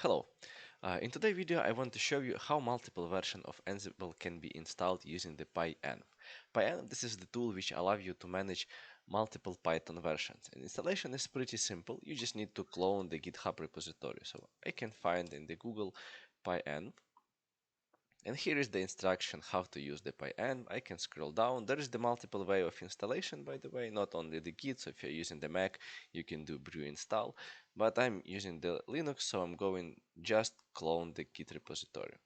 Hello. In today's video, I want to show you how multiple versions of Ansible can be installed using the pyenv. Pyenv, this is the tool which allows you to manage multiple Python versions. And installation is pretty simple. You just need to clone the GitHub repository. So I can find in the Google pyenv. And here is the instruction how to use the pyenv. I can scroll down. There is the multiple way of installation, by the way, not only the Git. So if you're using the Mac, you can do brew install. But I'm using the Linux, so I'm going just clone the Git repository.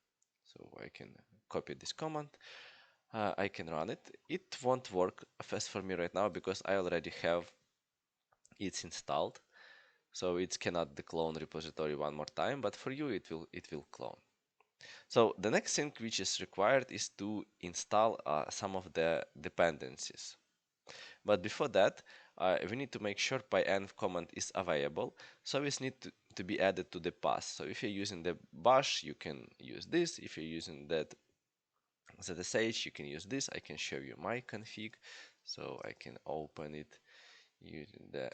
So I can copy this command. I can run it. It won't work fast for me right now because I already have it installed. So it cannot the clone repository one more time, but for you it will clone. So the next thing which is required is to install some of the dependencies. But before that, we need to make sure pyenv command is available. So it needs to be added to the path. So if you're using the bash, you can use this. If you're using that ZSH, you can use this. I can show you my config. So I can open it using the.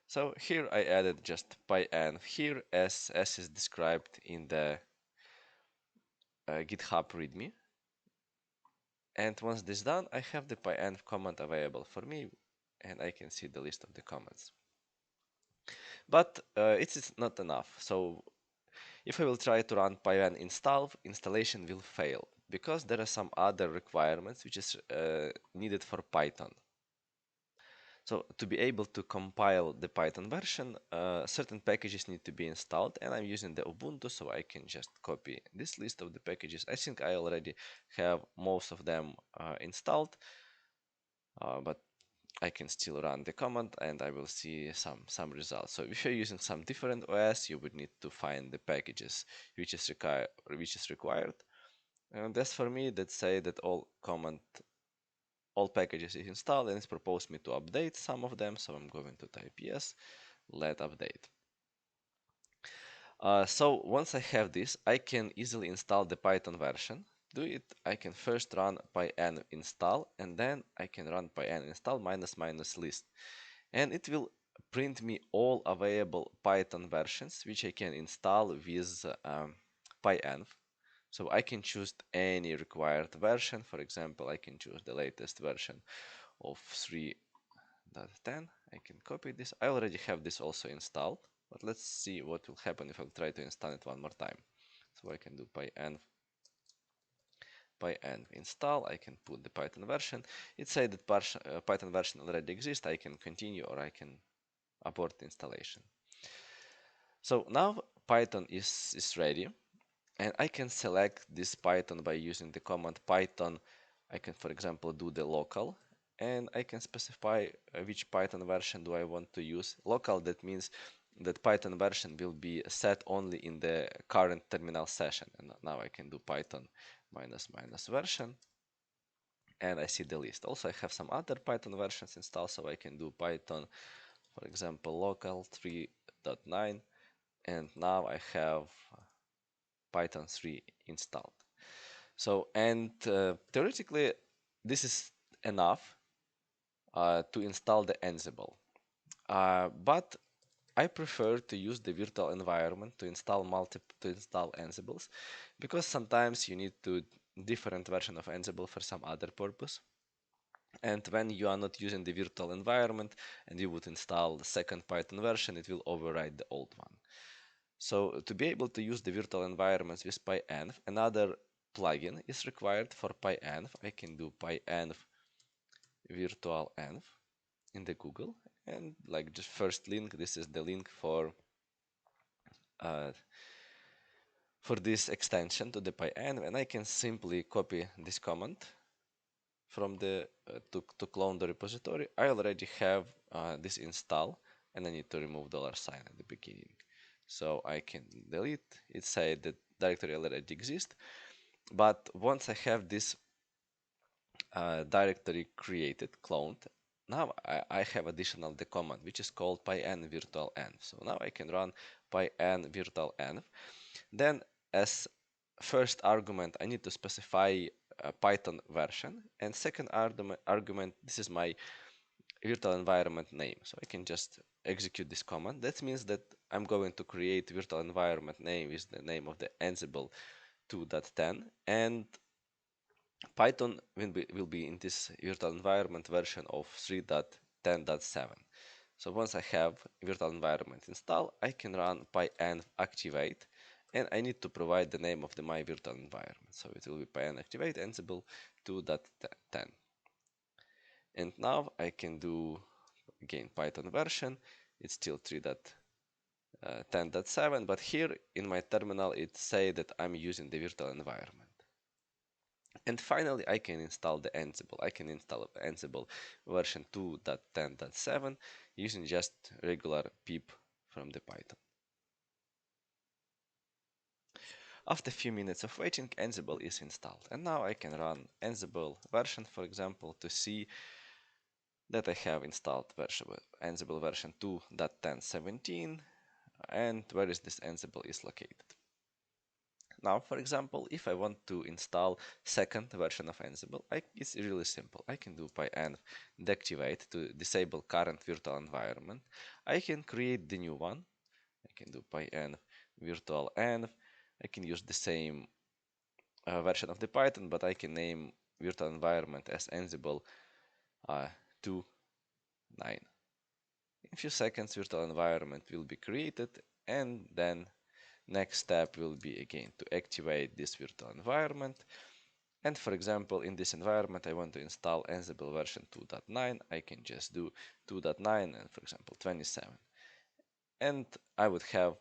So here I added just pyenv here as is described in the GitHub README. And once this is done, I have the pyenv command available for me, and I can see the list of the commands. But it is not enough. So if I will try to run pyenv install, installation will fail because there are some other requirements which is needed for Python. So to be able to compile the Python version, certain packages need to be installed, and I'm using the Ubuntu, so I can just copy this list of the packages. I think I already have most of them installed, but I can still run the command and I will see some results. So if you're using some different OS, you would need to find the packages which is required. And that's for me that say that all packages is installed, and it's proposed me to update some of them. So I'm going to type yes, let update. So once I have this, I can easily install the Python version. Do it, I can first run pyenv install, and then I can run pyenv install ---- list. And it will print me all available Python versions which I can install with pyenv. So I can choose any required version. For example, I can choose the latest version of 3.10. I can copy this. I already have this also installed, but let's see what will happen if I try to install it one more time. So I can do pyenv install. I can put the Python version. It says that Python version already exists. I can continue or I can abort the installation. So now Python is ready, and I can select this Python by using the command Python. I can, for example, do the local, and I can specify which Python version do I want to use. Local, that means that Python version will be set only in the current terminal session. And now I can do Python ---- version, and I see the list. Also, I have some other Python versions installed, so I can do Python, for example, local 3.9, and now I have Python 3 installed. So, and theoretically, this is enough to install the Ansible. But I prefer to use the virtual environment to install Ansibles, because sometimes you need to different version of Ansible for some other purpose. And when you are not using the virtual environment and you would install the second Python version, it will override the old one. So to be able to use the virtual environments with pyenv, another plugin is required for pyenv. I can do pyenv virtual env in the Google, and like just first link, this is the link for this extension to the pyenv, and I can simply copy this command from the to clone the repository. I already have this install, and I need to remove $sign at the beginning. So I can delete. It said that directory already exists, but once I have this directory created, cloned, now I have additional the command which is called pyenv virtual env. So now I can run pyenv virtual env. Then as first argument, I need to specify a Python version, and second argument, this is my virtual environment name. So I can just execute this command, that means that I'm going to create virtual environment name with the name of the Ansible 2.10, and Python will be in this virtual environment version of 3.10.7. So once I have virtual environment installed, I can run pyenv activate, and I need to provide the name of my virtual environment. So it will be pyenv activate Ansible 2.10. And now I can do again Python version. It's still 3.10.7, but here in my terminal it say that I'm using the virtual environment. And finally, I can install the Ansible. I can install Ansible version 2.10.7 using just regular pip from the Python. After a few minutes of waiting, Ansible is installed. And now I can run Ansible version, for example, to see that I have installed Ansible version 2.10.17 and where is this Ansible is located. Now, for example, if I want to install second version of Ansible, it's really simple. I can do pyenv deactivate to disable current virtual environment. I can create the new one. I can do pyenv virtual env. I can use the same version of the Python, but I can name virtual environment as Ansible 2.9. In a few seconds, virtual environment will be created, and then next step will be again to activate this virtual environment. And for example, in this environment, I want to install Ansible version 2.9. I can just do 2.9 and for example 27. And I would have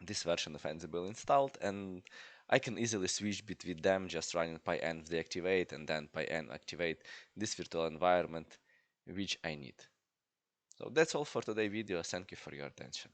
this version of Ansible installed, and I can easily switch between them, just running pyenv deactivate and then pyenv activate this virtual environment which I need. So that's all for today's video. Thank you for your attention.